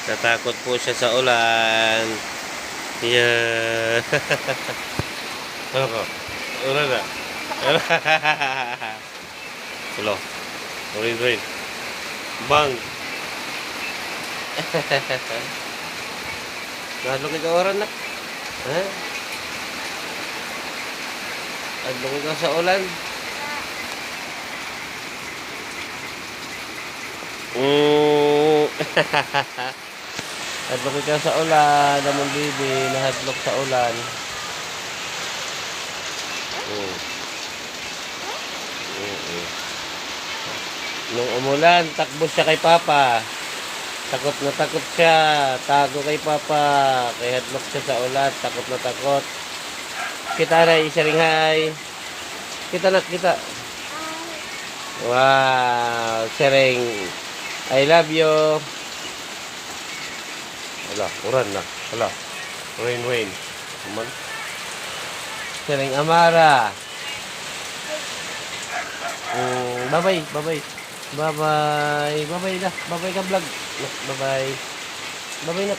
Natakot po siya sa ulan. Yeah. Ano ko? Ulan na. Hello. Rain. Bang. Nadlong ka oras na. Ha? Nadlong ka sa ulan. Hadlok ka sa ulan, namang bibi, nahadlok sa ulan. Nung umulan, takbo siya kay Papa. Takot na takot siya. Tago kay Papa. Kaya hadlok siya sa ulan. Takot na takot. Kita na, isa ring hi. Kita na, kita. Wow, sering. I love you. Wala, uran na. Wala. Rain. Aman. Sering Amara. Bye-bye. Bye-bye na. Bye-bye ka vlog. Bye-bye. Bye-bye na.